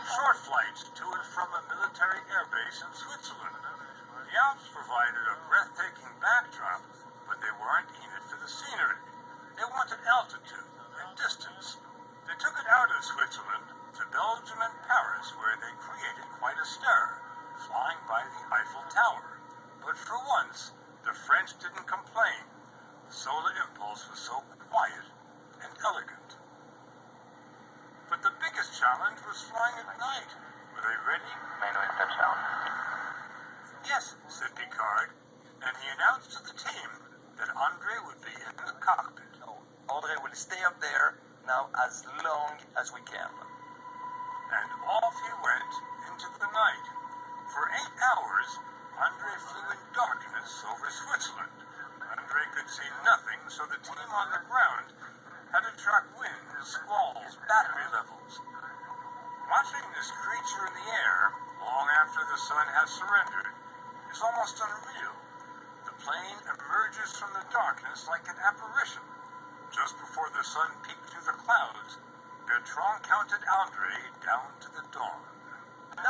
Short flights to and from a military airbase in Switzerland. The Alps provided a breathtaking backdrop, but they weren't in it for the scenery. They wanted altitude and distance. They took it out of Switzerland to Belgium and Paris, where they created quite a stir, flying by the Eiffel Tower. But for once, the French didn't complain. The SolarImpulse was so quiet and elegant. But the biggest challenge was flying at night. Were they ready? Manuel touchdown. Yes, said Picard, and he announced to the team that Andre would be in the cockpit. Andre will stay up there now as long as we can. And off he went into the night. For 8 hours, Andre flew in darkness over Switzerland. Andre could see nothing, so the team on the ground had to track winds, squalls, battery levels. Watching this creature in the air, long after the sun has surrendered, is almost unreal. The plane emerges from the darkness like an apparition. Just before the sun peeked through the clouds, Bertrand counted Andre down to the dawn. 9,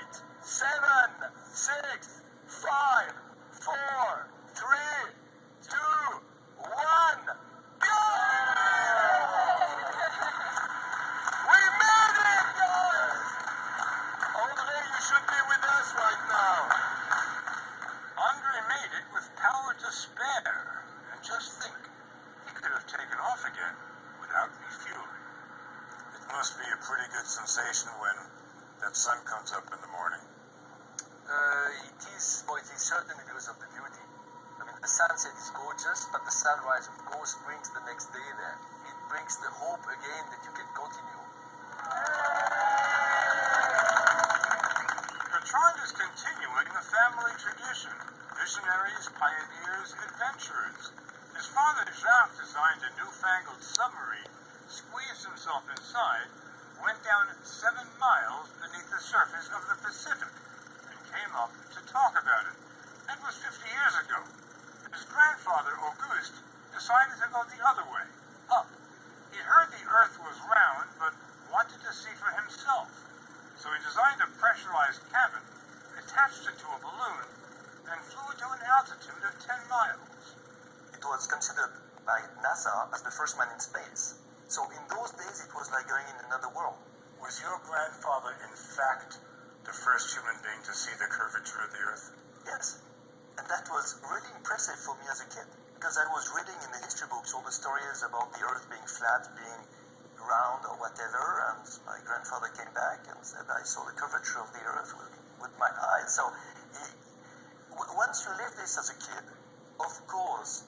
8, 7, 6, 5, 4, 3, 2, 1, go! We made it, guys! Andre, you should be with us right now. Andre made it with power to spare. And just think, he could have taken off again without refueling. It must be a pretty good sensation when that sun comes up in the morning. It is certainly because of the beauty. I mean, the sunset is gorgeous, but the sunrise, of course, brings the next day there. It brings the hope again that you can continue. Bertrand is continuing a family tradition. Visionaries, pioneers, adventurers. His father, Jacques, designed a newfangled submarine, squeezed himself inside, went down 7 miles beneath the surface of the Pacific, and came up to talk about it. That was 50 years ago. His grandfather, Auguste, decided to go the other way, up. He heard the Earth was round, but wanted to see for himself. So he designed a pressurized cabin, attached it to a balloon, and flew it to an altitude of 10 miles. It was considered by NASA as the first man in space. So in those days, it was like going in another world. Was your grandfather, in fact, the first human being to see the curvature of the Earth? Yes. And that was really impressive for me as a kid, because I was reading in the history books all the stories about the Earth being flat, being round or whatever, and my grandfather came back and said, I saw the curvature of the Earth with my eyes. So once you live this as a kid, of course,